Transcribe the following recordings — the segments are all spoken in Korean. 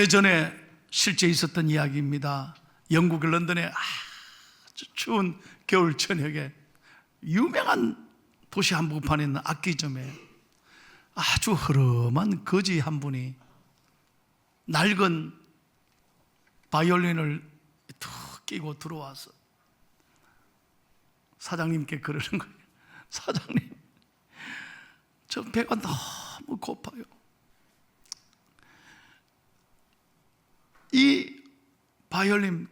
오래전에 실제 있었던 이야기입니다. 영국 런던의 아주 추운 겨울 저녁에 유명한 도시 한복판에 있는 악기점에 아주 허름한 거지 한 분이 낡은 바이올린을 툭 끼고 들어와서 사장님께 그러는 거예요. 사장님, 저 배가 너무 고파요. 이 바이올린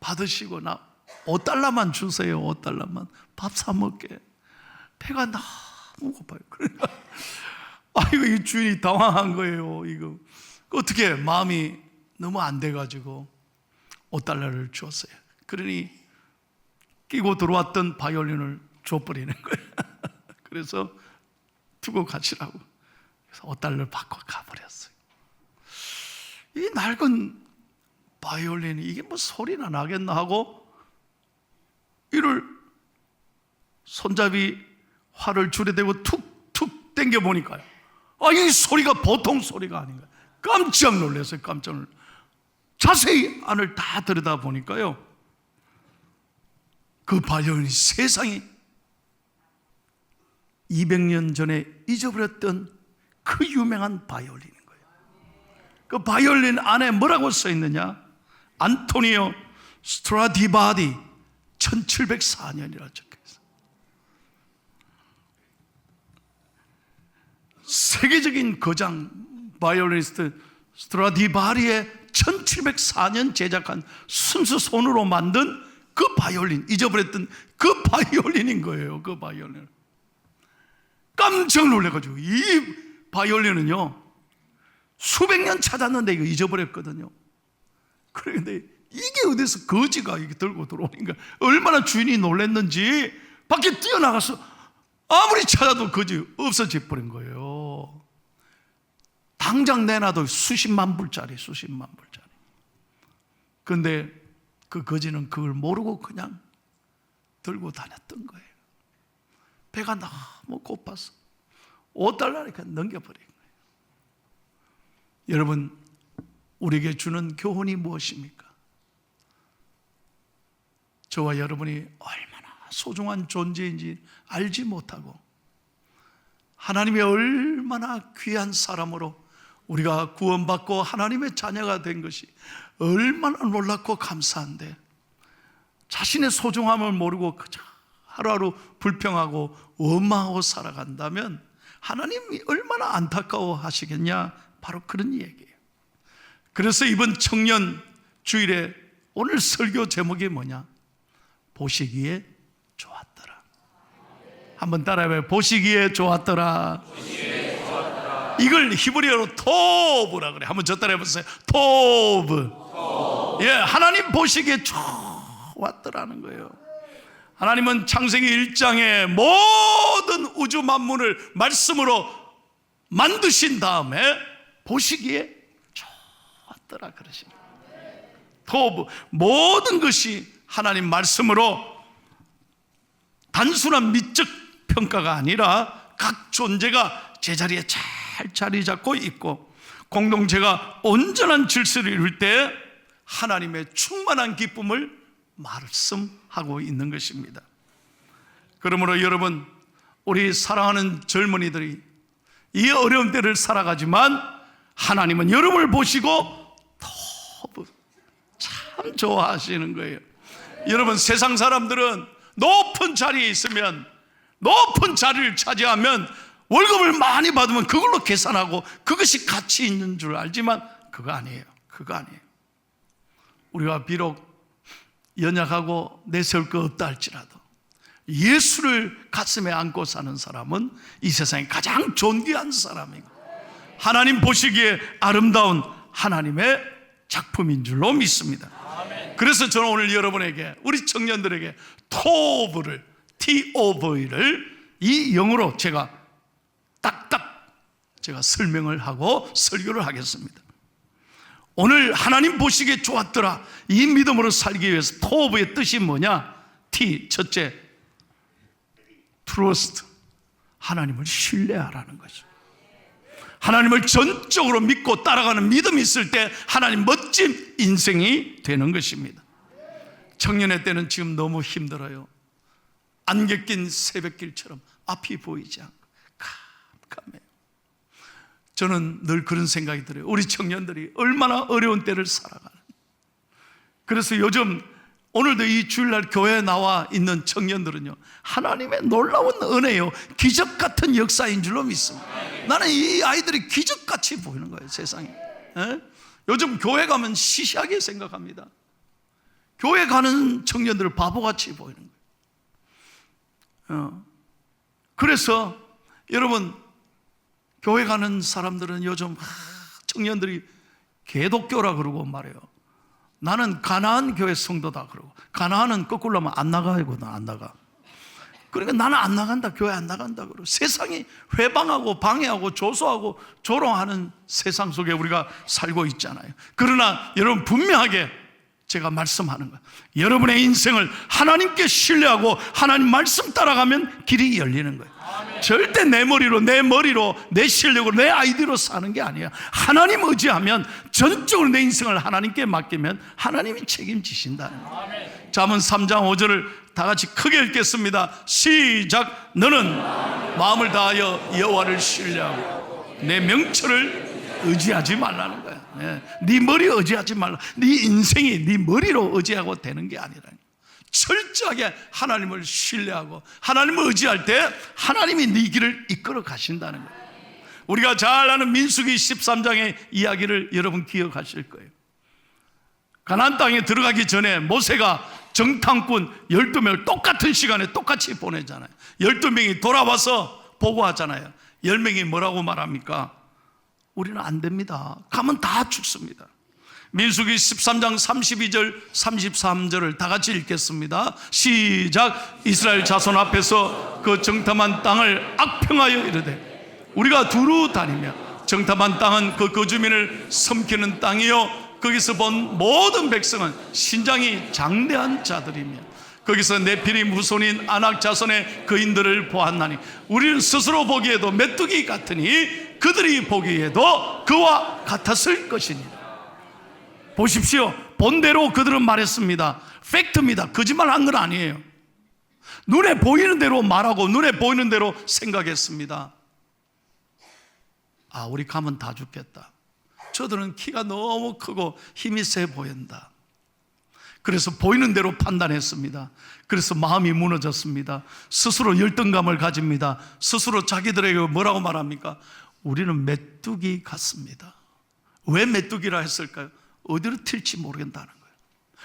받으시고 나 5달러만 주세요. 5달러만 밥 사 먹게. 배가 너무 고파요. 그러니까 아이고, 이 주인이 당황한 거예요. 이거 어떻게 마음이 너무 안 돼가지고 5달러를 줬어요. 그러니 끼고 들어왔던 바이올린을 줘버리는 거예요. 그래서 두고 가시라고. 그래서 5달러를 받고 가버렸어요. 이 낡은 바이올린이 이게 뭐 소리나 나겠나 하고 이를 손잡이 활을 줄에 대고 툭툭 당겨 보니까요, 이 소리가 보통 소리가 아닌 거예요. 깜짝 놀랐어요. 깜짝 놀랐어요. 자세히 안을 다 들여다 보니까요, 그 바이올린이 세상에 200년 전에 잊어버렸던 그 유명한 바이올린인 거예요. 그 바이올린 안에 뭐라고 써 있느냐? 안토니오 스트라디바리 1704년이라 적혀 있어요. 세계적인 거장 바이올리니스트 스트라디바리의 1704년 제작한 순수 손으로 만든 그 바이올린, 잊어버렸던 그 바이올린인 거예요. 그 바이올린. 깜짝 놀래가지고 이 바이올린은요 수백 년 찾았는데 이거 잊어버렸거든요. 그런데 이게 어디서 거지가 이렇게 들고 들어오니까 얼마나 주인이 놀랐는지 밖에 뛰어나가서 아무리 찾아도 거지 없어져 버린 거예요. 당장 내놔도 수십만 불짜리. 그런데 그 거지는 그걸 모르고 그냥 들고 다녔던 거예요. 배가 너무 고파서 5달러니까 넘겨버린 거예요. 여러분, 우리에게 주는 교훈이 무엇입니까? 저와 여러분이 얼마나 소중한 존재인지 알지 못하고 하나님이 얼마나 귀한 사람으로 우리가 구원받고 하나님의 자녀가 된 것이 얼마나 놀랍고 감사한데 자신의 소중함을 모르고 그저 하루하루 불평하고 원망하고 살아간다면 하나님이 얼마나 안타까워 하시겠냐? 바로 그런 얘기예요. 그래서 이번 청년 주일에 오늘 설교 제목이 뭐냐? 보시기에 좋았더라. 한번 따라해봐요. 보시기에 좋았더라. 이걸 히브리어로 토브라 그래. 한번 저 따라해보세요. 토브. 예, 하나님 보시기에 좋았더라는 거예요. 하나님은 창세기 1장에 모든 우주 만물을 말씀으로 만드신 다음에 보시기에 좋았더라 그러십니다. 토브, 모든 것이 하나님 말씀으로 단순한 미적 평가가 아니라 각 존재가 제자리에 잘 자리 잡고 있고 공동체가 온전한 질서를 이룰 때 하나님의 충만한 기쁨을 말씀하고 있는 것입니다. 그러므로 여러분, 우리 사랑하는 젊은이들이 이 어려운 때를 살아가지만 하나님은 여러분을 보시고 참 좋아하시는 거예요. 여러분, 세상 사람들은 높은 자리에 있으면, 높은 자리를 차지하면 월급을 많이 받으면 그걸로 계산하고 그것이 가치 있는 줄 알지만 그거 아니에요. 우리가 비록 연약하고 내세울 거 없다 할지라도 예수를 가슴에 안고 사는 사람은 이 세상에 가장 존귀한 사람이고 하나님 보시기에 아름다운 하나님의 작품인 줄로 믿습니다. 그래서 저는 오늘 여러분에게, 우리 청년들에게 토브를, TOV를 이 영어로 제가 딱딱 설명을 하고 설교를 하겠습니다. 오늘 하나님 보시기에 좋았더라, 이 믿음으로 살기 위해서 토브의 뜻이 뭐냐? T, 첫째, trust, 하나님을 신뢰하라는 거죠. 하나님을 전적으로 믿고 따라가는 믿음이 있을 때 하나님 멋진 인생이 되는 것입니다. 청년의 때는 지금 너무 힘들어요. 안개 낀 새벽길처럼 앞이 보이지 않고 깜깜해요. 저는 늘 그런 생각이 들어요. 우리 청년들이 얼마나 어려운 때를 살아가는. 그래서 요즘 오늘도 이 주일날 교회에 나와 있는 청년들은요, 하나님의 놀라운 은혜요, 기적 같은 역사인 줄로 믿습니다. 나는 이 아이들이 기적같이 보이는 거예요, 세상에. 요즘 교회 가면 시시하게 생각합니다. 교회 가는 청년들을 바보같이 보이는 거예요. 그래서 여러분, 교회 가는 사람들은 요즘 청년들이 개독교라 그러고 말해요. 나는 가나안 교회 성도다 그러고, 가나안은 거꾸로 하면 안 나가고, 나 안 나가. 그러니까 나는 안 나간다, 교회 안 나간다 그러고, 세상이 회방하고 방해하고 조소하고 조롱하는 세상 속에 우리가 살고 있잖아요. 그러나 여러분, 분명하게 제가 말씀하는 거예요. 여러분의 인생을 하나님께 신뢰하고 하나님 말씀 따라가면 길이 열리는 거예요. 절대 내 머리로, 내 실력으로, 내 아이디어로 사는 게 아니에요. 하나님 의지하면, 전적으로 내 인생을 하나님께 맡기면 하나님이 책임지신다는 거예요. 잠언 3장 5절을 다 같이 크게 읽겠습니다. 시작. 너는 마음을 다하여 여호와를 신뢰하고 내 명철을 의지하지 말라는 거야. 네 머리 의지하지 말라. 네 인생이 네 머리로 의지하고 되는 게 아니라, 철저하게 하나님을 신뢰하고 하나님을 의지할 때 하나님이 네 길을 이끌어 가신다는 거예요. 우리가 잘 아는 민수기 13장의 이야기를 여러분 기억하실 거예요. 가나안 땅에 들어가기 전에 모세가 정탐꾼 12명을 똑같은 시간에 똑같이 보내잖아요. 12명이 돌아와서 보고하잖아요. 10명이 뭐라고 말합니까? 우리는 안 됩니다. 가면 다 죽습니다. 민수기 13장 32절 33절을 다 같이 읽겠습니다. 시작. 이스라엘 자손 앞에서 그 정탐한 땅을 악평하여 이르되 우리가 두루 다니며 정탐한 땅은 그 거주민을 섬기는 땅이요 거기서 본 모든 백성은 신장이 장대한 자들이며 거기서 네피림 후손인 아낙 자손의 거인들을 보았나니 우리는 스스로 보기에도 메뚜기 같으니 그들이 보기에도 그와 같았을 것이니라. 보십시오. 본대로 그들은 말했습니다. 팩트입니다. 거짓말한 건 아니에요. 눈에 보이는 대로 말하고 눈에 보이는 대로 생각했습니다. 아, 우리 가면 다 죽겠다. 저들은 키가 너무 크고 힘이 세 보인다. 그래서 보이는 대로 판단했습니다. 그래서 마음이 무너졌습니다. 스스로 열등감을 가집니다. 스스로 자기들에게 뭐라고 말합니까? 우리는 메뚜기 같습니다. 왜 메뚜기라 했을까요? 어디로 튈지 모른다는 거예요.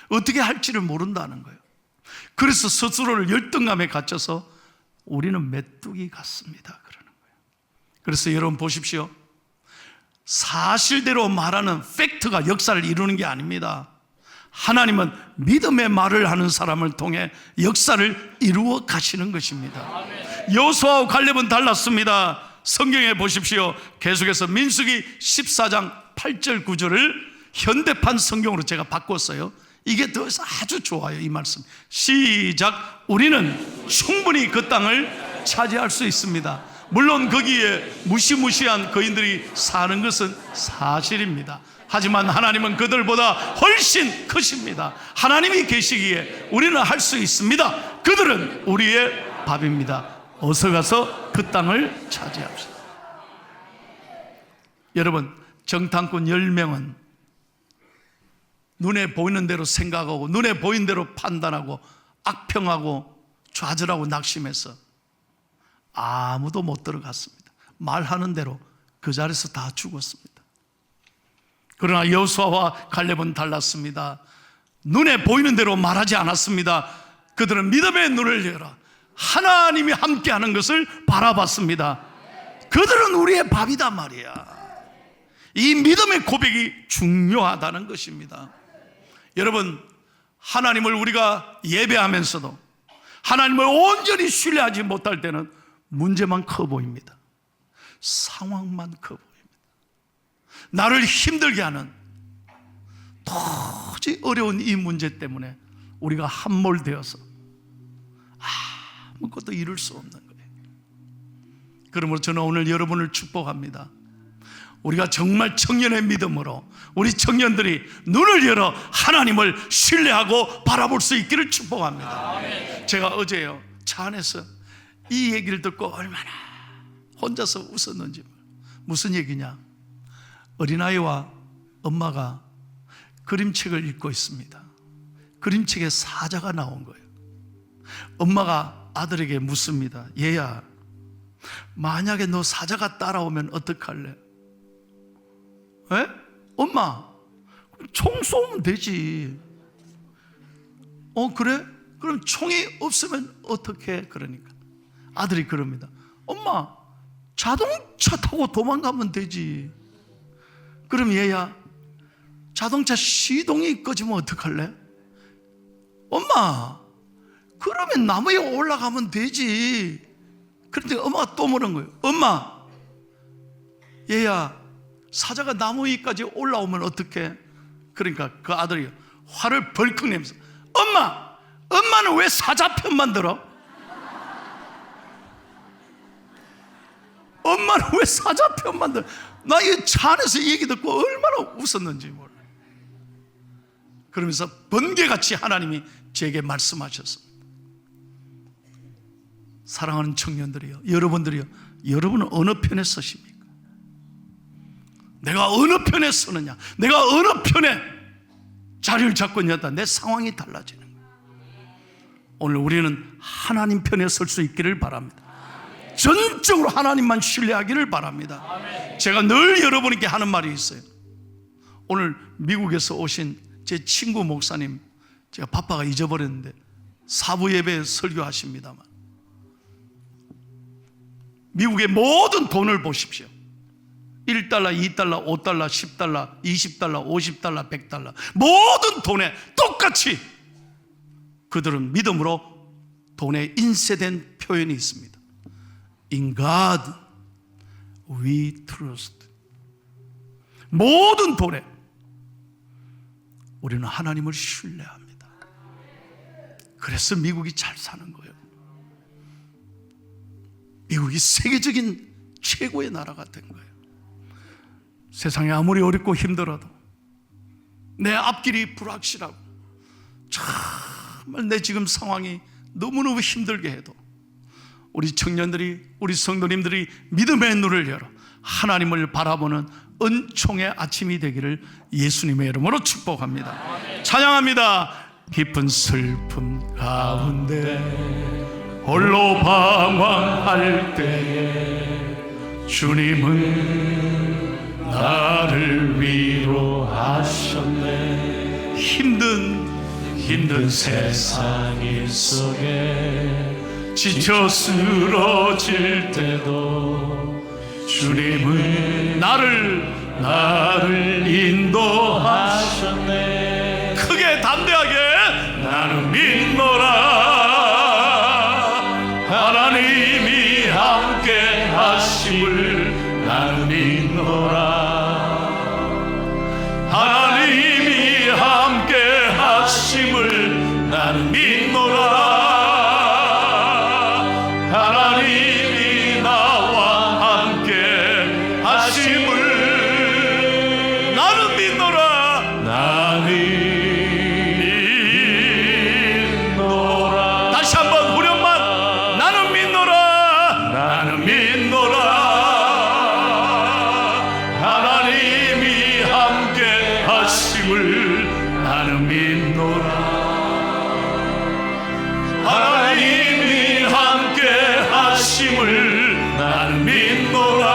어떻게 할지를 모른다는 거예요. 그래서 스스로를 열등감에 갇혀서 우리는 메뚜기 같습니다 그러는 거예요. 그래서 여러분 보십시오. 사실대로 말하는 팩트가 역사를 이루는 게 아닙니다. 하나님은 믿음의 말을 하는 사람을 통해 역사를 이루어 가시는 것입니다. 여호수아와 갈렙은 달랐습니다. 성경에 보십시오. 계속해서 민수기 14장 8절 9절을 현대판 성경으로 제가 바꿨어요. 이게 더 아주 좋아요. 이 말씀 시작. 우리는 충분히 그 땅을 차지할 수 있습니다. 물론 거기에 무시무시한 거인들이 사는 것은 사실입니다. 하지만 하나님은 그들보다 훨씬 크십니다. 하나님이 계시기에 우리는 할 수 있습니다. 그들은 우리의 밥입니다. 어서 가서 그 땅을 차지합시다. 여러분, 정탐꾼 10명은 눈에 보이는 대로 생각하고 눈에 보이는 대로 판단하고 악평하고 좌절하고 낙심해서 아무도 못 들어갔습니다. 말하는 대로 그 자리에서 다 죽었습니다. 그러나 여호수아와 갈렙은 달랐습니다. 눈에 보이는 대로 말하지 않았습니다. 그들은 믿음의 눈을 열어 하나님이 함께하는 것을 바라봤습니다. 그들은 우리의 밥이다 말이야. 이 믿음의 고백이 중요하다는 것입니다. 여러분, 하나님을 우리가 예배하면서도 하나님을 온전히 신뢰하지 못할 때는 문제만 커 보입니다. 상황만 커 보입니다. 나를 힘들게 하는 도저히 어려운 이 문제 때문에 우리가 함몰되어서 아무것도 이룰 수 없는 거예요. 그러므로 저는 오늘 여러분을 축복합니다. 우리가 정말 청년의 믿음으로 우리 청년들이 눈을 열어 하나님을 신뢰하고 바라볼 수 있기를 축복합니다. 제가 어제요 차 안에서 이 얘기를 듣고 얼마나 혼자서 웃었는지. 무슨 얘기냐? 어린아이와 엄마가 그림책을 읽고 있습니다. 그림책에 사자가 나온 거예요. 엄마가 아들에게 묻습니다. 얘야, 만약에 너 사자가 따라오면 어떡할래? 에? 엄마, 총 쏘면 되지. 그래? 그럼 총이 없으면 어떡해? 그러니까 아들이 그럽니다. 엄마, 자동차 타고 도망가면 되지. 그럼 얘야, 자동차 시동이 꺼지면 어떡할래? 엄마, 그러면 나무에 올라가면 되지. 그런데 엄마가 또 물은 거예요. 엄마, 얘야, 사자가 나무 위까지 올라오면 어떡해? 그러니까 그 아들이 화를 벌컥 내면서 엄마는 왜 사자 편만 들어? 엄마는 왜 사자 편만 들어? 나 이 차 안에서 얘기 듣고 얼마나 웃었는지 몰라. 그러면서 번개같이 하나님이 제게 말씀하셨습니다. 사랑하는 청년들이요, 여러분들이요, 여러분은 어느 편에 서십니까? 내가 어느 편에 서느냐, 내가 어느 편에 자리를 잡고 있느냐, 내 상황이 달라지는 거예요. 오늘 우리는 하나님 편에 설 수 있기를 바랍니다. 전적으로 하나님만 신뢰하기를 바랍니다. 제가 늘 여러분에게 하는 말이 있어요. 오늘 미국에서 오신 제 친구 목사님, 제가 바빠가 잊어버렸는데 사부 예배에 설교하십니다만, 미국의 모든 돈을 보십시오. 1달러, 2달러, 5달러, 10달러, 20달러, 50달러, 100달러 모든 돈에 똑같이 그들은 믿음으로 돈에 인쇄된 표현이 있습니다. In God we trust. 모든 돈에 우리는 하나님을 신뢰합니다. 그래서 미국이 잘 사는 거예요. 미국이 세계적인 최고의 나라가 된 거예요. 세상이 아무리 어렵고 힘들어도, 내 앞길이 불확실하고 정말 내 지금 상황이 너무너무 힘들게 해도 우리 청년들이, 우리 성도님들이 믿음의 눈을 열어 하나님을 바라보는 은총의 아침이 되기를 예수님의 이름으로 축복합니다. 찬양합니다. 깊은 슬픔 가운데 홀로 방황할 때에 주님은 나를 위로하셨네. 힘든 세상 속에 지쳐 쓰러질 때도 주님은 나를 인도하셨네. 크게 담대하게 나는 믿노라. 하나님이 함께 하심을 나는 믿노라. 하나님이 함께 하심을 나는 믿노라. 하나님이 나와 함께 하심을 나는 믿노라. 나는 믿노라. 다시 한번 후렴만. 나는 믿노라. 나는 믿노라. 하나님이 함께 하심을 나는 믿노라. 하나님이 함께 하심을 나는 믿노라.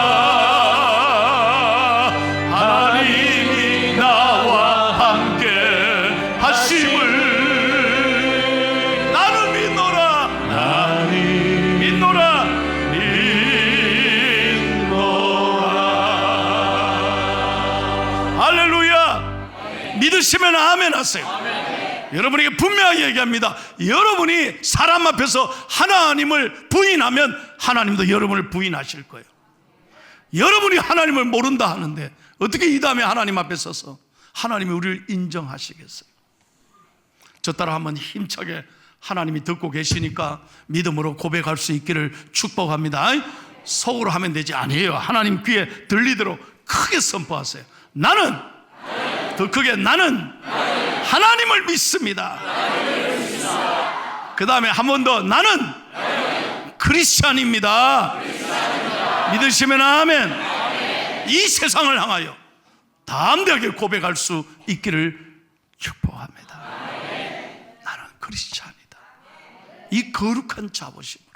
하나님이 나와 함께 하심을 나는 믿노라. 나는 믿노라. 할렐루야. 믿으시면 아멘 하세요. 여러분에게 분명하게 얘기합니다. 여러분이 사람 앞에서 하나님을 부인하면 하나님도 여러분을 부인하실 거예요. 여러분이 하나님을 모른다 하는데 어떻게 이 다음에 하나님 앞에 서서 하나님이 우리를 인정하시겠어요? 저 따라 한번 힘차게 하나님이 듣고 계시니까 믿음으로 고백할 수 있기를 축복합니다. 속으로 하면 되지 아니에요. 하나님 귀에 들리도록 크게 선포하세요. 나는 더 크게 나는 하나님을 믿습니다. 그 다음에 한 번 더 나는 크리스찬입니다. 믿으시면 아멘. 이 세상을 향하여 담대하게 고백할 수 있기를 축복합니다. 나는 크리스찬이다. 이 거룩한 자부심으로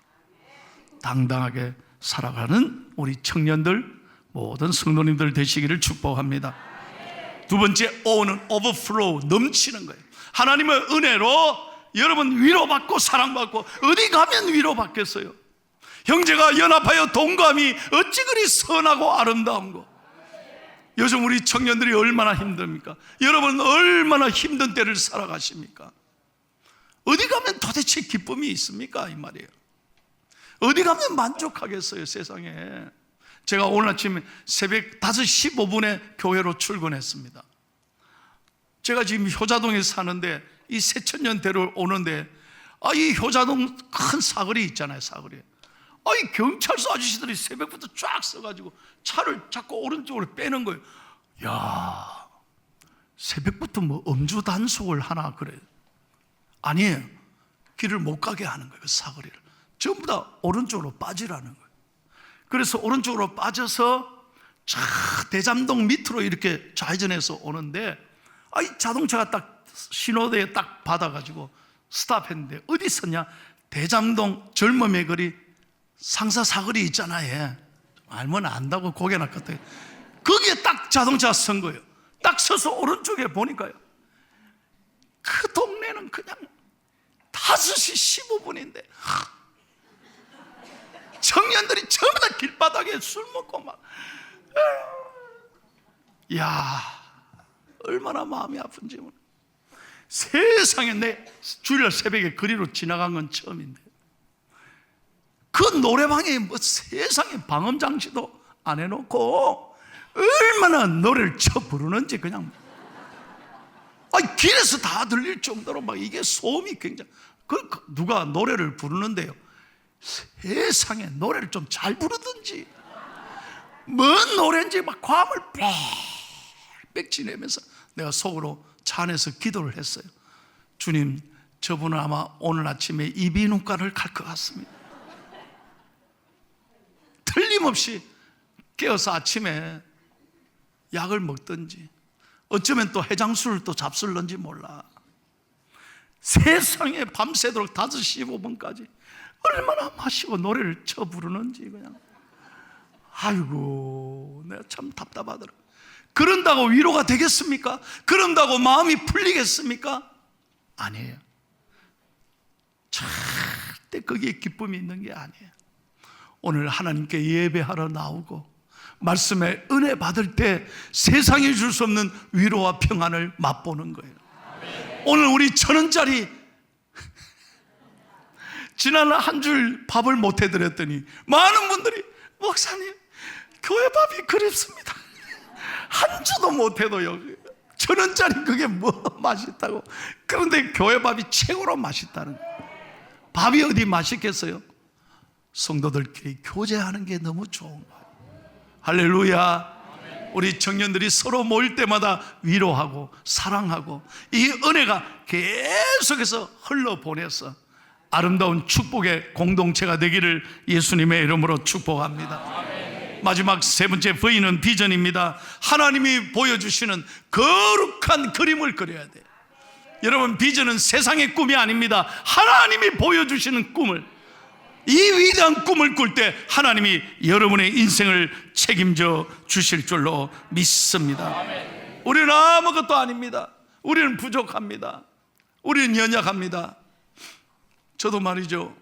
당당하게 살아가는 우리 청년들, 모든 성도님들 되시기를 축복합니다. 두 번째 O는 overflow, 넘치는 거예요. 하나님의 은혜로 여러분 위로받고 사랑받고 어디 가면 위로받겠어요? 형제가 연합하여 동감이 어찌 그리 선하고 아름다운고. 요즘 우리 청년들이 얼마나 힘듭니까? 여러분 얼마나 힘든 때를 살아가십니까? 어디 가면 도대체 기쁨이 있습니까? 이 말이에요. 어디 가면 만족하겠어요, 세상에. 제가 오늘 아침 새벽 5시 15분에 교회로 출근했습니다. 제가 지금 효자동에 사는데 이 새천년대로 오는데 이 효자동 큰 사거리 있잖아요, 사거리. 이 경찰서 아저씨들이 새벽부터 쫙 서가지고 차를 자꾸 오른쪽으로 빼는 거예요. 야, 새벽부터 뭐 음주 단속을 하나 그래요? 아니에요. 길을 못 가게 하는 거예요, 그 사거리를. 전부 다 오른쪽으로 빠지라는 거예요. 그래서 오른쪽으로 빠져서 차 대잠동 밑으로 이렇게 좌회전해서 오는데 이 자동차가 딱 신호대에 딱 받아가지고 스탑했는데 어디 있었냐? 대잠동 젊음의 거리 상사 사거리 있잖아요. 알면 안다고 고개나 끄덕여. 거기에 딱 자동차 선 거예요. 딱 서서 오른쪽에 보니까요, 그 동네는 그냥 5시 15분인데 청년들이 전부 다 길바닥에 술 먹고 막, 야, 얼마나 마음이 아픈지. 세상에 내 주일날 새벽에 거리로 지나간 건 처음인데 그 노래방에 뭐 세상에 방음장치도 안 해놓고 얼마나 노래를 쳐 부르는지 그냥 길에서 다 들릴 정도로 막 이게 소음이 굉장히. 누가 노래를 부르는데요, 세상에 노래를 좀 잘 부르든지 뭔 노래인지 막 과음을 빽빽 지내면서 내가 속으로 차 안에서 기도를 했어요. 주님, 저분은 아마 오늘 아침에 이비인후과를 갈 것 같습니다. 틀림없이 깨어서 아침에 약을 먹든지 어쩌면 또 해장술을 또 잡술는지 몰라. 세상에 밤새도록 5시 15분까지 얼마나 마시고 노래를 쳐 부르는지 그냥. 아이고, 내가 참 답답하더라. 그런다고 위로가 되겠습니까? 그런다고 마음이 풀리겠습니까? 아니에요. 절대 거기에 기쁨이 있는 게 아니에요. 오늘 하나님께 예배하러 나오고 말씀에 은혜 받을 때 세상에 줄 수 없는 위로와 평안을 맛보는 거예요. 오늘 우리 1,000원짜리 지난 한 줄 밥을 못 해드렸더니 많은 분들이 목사님 교회 밥이 그립습니다. 한 주도 못 해도요 1,000원짜리 그게 뭐 맛있다고. 그런데 교회 밥이 최고로 맛있다는 거예요. 밥이 어디 맛있겠어요? 성도들끼리 교제하는 게 너무 좋은 거예요. 할렐루야. 우리 청년들이 서로 모일 때마다 위로하고 사랑하고 이 은혜가 계속해서 흘러보내서 아름다운 축복의 공동체가 되기를 예수님의 이름으로 축복합니다. 마지막 세 번째 V는 비전입니다. 하나님이 보여주시는 거룩한 그림을 그려야 돼요. 여러분, 비전은 세상의 꿈이 아닙니다. 하나님이 보여주시는 꿈을, 이 위대한 꿈을 꿀 때 하나님이 여러분의 인생을 책임져 주실 줄로 믿습니다. 우리는 아무것도 아닙니다. 우리는 부족합니다. 우리는 연약합니다. 저도 말이죠,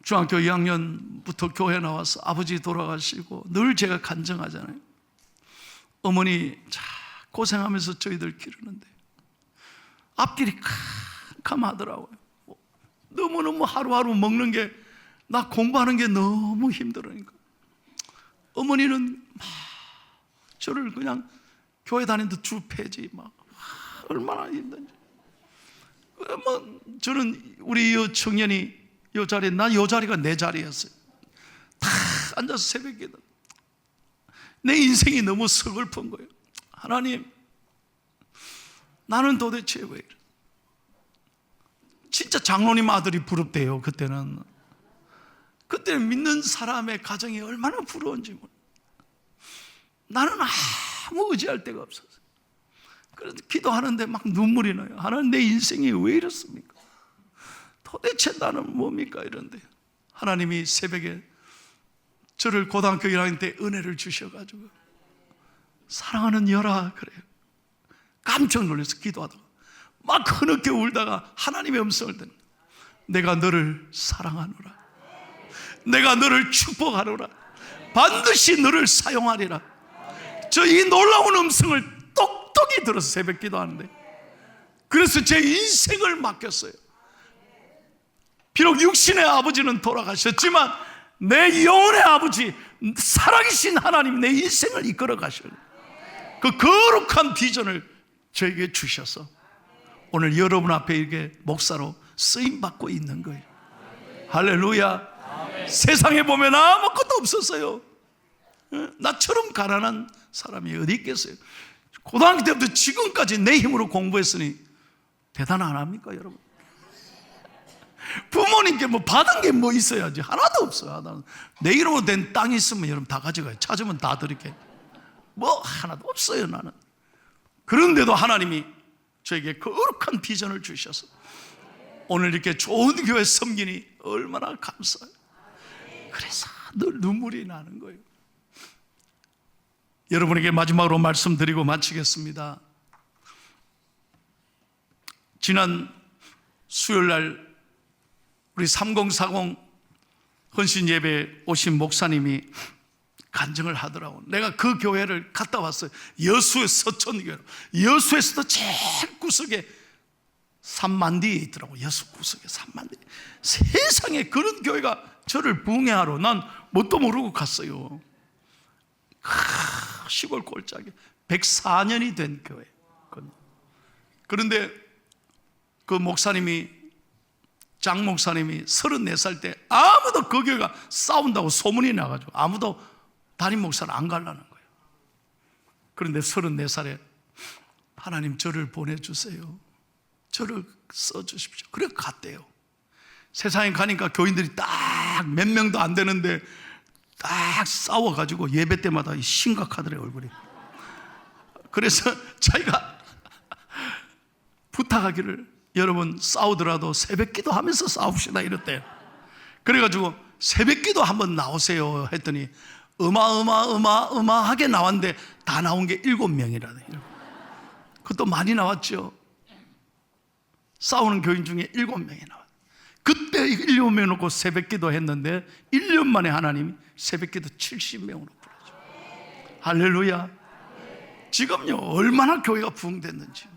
중학교 2학년부터 교회 나와서 아버지 돌아가시고 늘 제가 간증하잖아요. 어머니 참 고생하면서 저희들 기르는데 앞길이 캄캄하더라고요. 너무너무 하루하루 먹는 게, 나 공부하는 게 너무 힘들으니까 어머니는 막 저를 그냥 교회 다니는데 주 패지 막 얼마나 힘든지. 뭐 저는 우리 이 청년이 이 자리에, 난 이 자리가 내 자리였어요. 다 앉아서 새벽기도. 내 인생이 너무 서글픈 거예요. 하나님, 나는 도대체 왜 이래? 진짜 장로님 아들이 부럽대요. 그때는 믿는 사람의 가정이 얼마나 부러운지 몰라요. 나는 아무 의지할 데가 없었어요. 그래서 기도하는데 막 눈물이 나요. 하나님, 내 인생이 왜 이렇습니까? 도대체 나는 뭡니까? 이런데 하나님이 새벽에 저를 고등학교 1학년 때 은혜를 주셔가지고 사랑하는 열아, 그래요. 깜짝 놀라서 기도하다가 막 흐느껴 울다가 하나님의 음성을 듣는, 내가 너를 사랑하노라, 내가 너를 축복하노라, 반드시 너를 사용하리라. 저 이 놀라운 음성을 똑똑히 들어서 새벽 기도하는데, 그래서 제 인생을 맡겼어요. 비록 육신의 아버지는 돌아가셨지만 내 영혼의 아버지, 살아계신 하나님 내 인생을 이끌어 가셔요. 그 거룩한 비전을 저에게 주셔서 오늘 여러분 앞에 이렇게 목사로 쓰임받고 있는 거예요. 할렐루야. 세상에 보면 아무것도 없었어요. 나처럼 가난한 사람이 어디 있겠어요? 고등학교 때부터 지금까지 내 힘으로 공부했으니 대단 안 합니까, 여러분? 부모님께 뭐 받은 게 뭐 있어야지. 하나도 없어요. 내 이름으로 된 땅이 있으면 여러분 다 가져가요. 찾으면 다 드릴게요. 뭐 하나도 없어요, 나는. 그런데도 하나님이 저에게 거룩한 비전을 주셔서 오늘 이렇게 좋은 교회 섬기니 얼마나 감사해요. 그래서 늘 눈물이 나는 거예요. 여러분에게 마지막으로 말씀드리고 마치겠습니다. 지난 수요일날 우리 3040 헌신 예배에 오신 목사님이 간증을 하더라고. 내가 그 교회를 갔다 왔어요. 여수의 서천교회. 여수에서도 제일 구석에 산만디에 있더라고. 여수 구석에 산만디. 세상에 그런 교회가 저를 부흥회하러 난 뭣도 모르고 갔어요. 시골 골짜기 104년이 된 교회. 그런데 그 목사님이, 장 목사님이 34살 때 아무도 그 교회가 싸운다고 소문이 나가지고 아무도 담임 목사를 안 가려는 거예요. 그런데 34살에 하나님 저를 보내주세요, 저를 써주십시오. 그래 갔대요. 세상에 가니까 교인들이 딱 몇 명도 안 되는데 딱 싸워가지고 예배 때마다 심각하더래요, 얼굴이. 그래서 자기가 부탁하기를, 여러분 싸우더라도 새벽 기도하면서 싸웁시다 이랬대요. 그래가지고 새벽 기도 한번 나오세요 했더니 어마어마하게 나왔는데 다 나온 게 7명이라네. 그것도 많이 나왔죠. 싸우는 교인 중에 7명이 나왔어요. 그때 7명 놓고 새벽 기도 했는데 1년 만에 하나님이 새벽 기도 70명으로 부르죠. 할렐루야. 지금요 얼마나 교회가 부흥됐는지.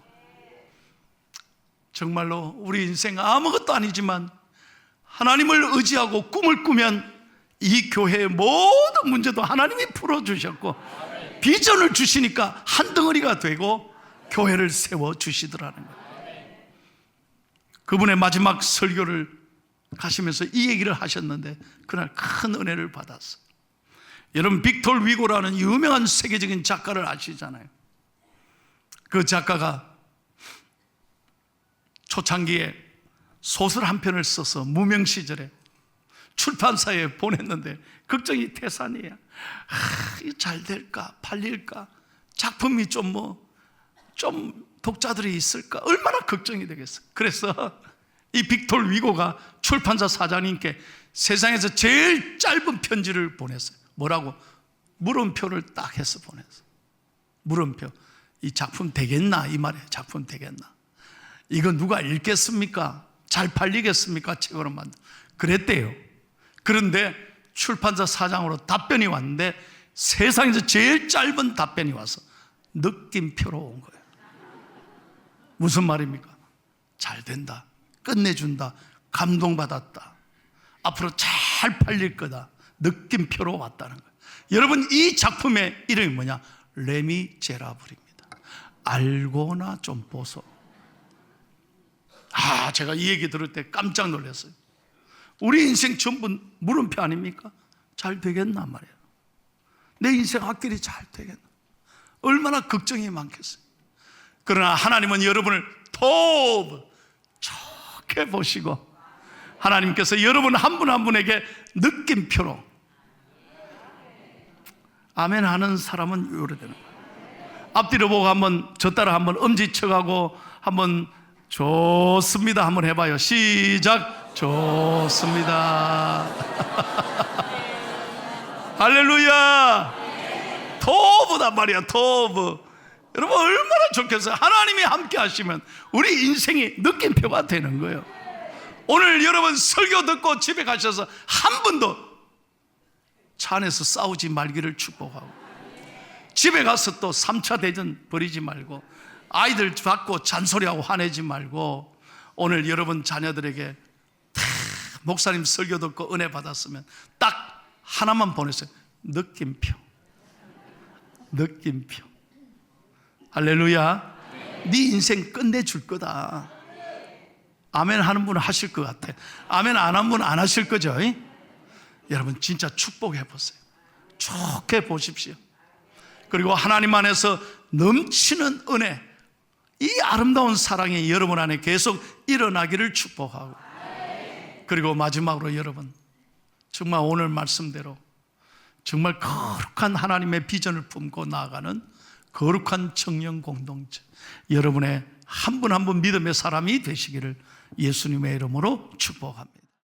정말로 우리 인생 아무것도 아니지만 하나님을 의지하고 꿈을 꾸면 이 교회의 모든 문제도 하나님이 풀어주셨고 비전을 주시니까 한 덩어리가 되고 교회를 세워주시더라는 거예요. 그분의 마지막 설교를 가시면서 이 얘기를 하셨는데 그날 큰 은혜를 받았어요. 여러분 빅토르 위고라는 유명한 세계적인 작가를 아시잖아요. 그 작가가 초창기에 소설 한 편을 써서 무명 시절에 출판사에 보냈는데 걱정이 태산이야. 잘 될까? 팔릴까? 작품이 좀 독자들이 있을까? 얼마나 걱정이 되겠어. 그래서 이 빅토르 위고가 출판사 사장님께 세상에서 제일 짧은 편지를 보냈어요. 뭐라고? 물음표를 딱 해서 보냈어요. 물음표. 이 작품 되겠나? 이 말이에요. 작품 되겠나? 이거 누가 읽겠습니까? 잘 팔리겠습니까? 책으로 만든. 그랬대요. 그런데 출판사 사장으로 답변이 왔는데 세상에서 제일 짧은 답변이 와서 느낌표로 온 거예요. 무슨 말입니까? 잘 된다, 끝내준다, 감동받았다, 앞으로 잘 팔릴 거다, 느낌표로 왔다는 거예요. 여러분 이 작품의 이름이 뭐냐? 레미제라블입니다. 알고나 좀 보소. 제가 이 얘기 들을 때 깜짝 놀랐어요. 우리 인생 전부 물음표 아닙니까? 잘 되겠나 말이에요. 내 인생 앞길이 잘 되겠나. 얼마나 걱정이 많겠어요. 그러나 하나님은 여러분을 더 좋게 보시고 하나님께서 여러분 한 분 한 분에게 느낌표로 아멘 하는 사람은 요래되는 거예요. 앞뒤로 보고 한번 저 따라 한번 엄지쳐가고 한번 좋습니다 한번 해봐요. 시작. 좋습니다. 할렐루야. 토브단 말이야. 토브. 여러분 얼마나 좋겠어요. 하나님이 함께 하시면 우리 인생이 느낌표가 되는 거예요. 오늘 여러분 설교 듣고 집에 가셔서 한 번도 차 안에서 싸우지 말기를 축복하고, 집에 가서 또 3차 대전 벌이지 말고, 아이들 받고 잔소리하고 화내지 말고, 오늘 여러분 자녀들에게 목사님 설교 듣고 은혜 받았으면 딱 하나만 보내세요. 느낌표. 느낌표. 할렐루야. 네 인생 끝내줄 거다. 아멘 하는 분은 하실 것 같아. 아멘 안 하는 분은 안 하실 거죠. 여러분 진짜 축복해 보세요. 좋게 보십시오. 그리고 하나님 안에서 넘치는 은혜, 이 아름다운 사랑이 여러분 안에 계속 일어나기를 축복하고, 그리고 마지막으로 여러분 정말 오늘 말씀대로 정말 거룩한 하나님의 비전을 품고 나아가는 거룩한 청년 공동체, 여러분의 한 분 한 분 믿음의 사람이 되시기를 예수님의 이름으로 축복합니다.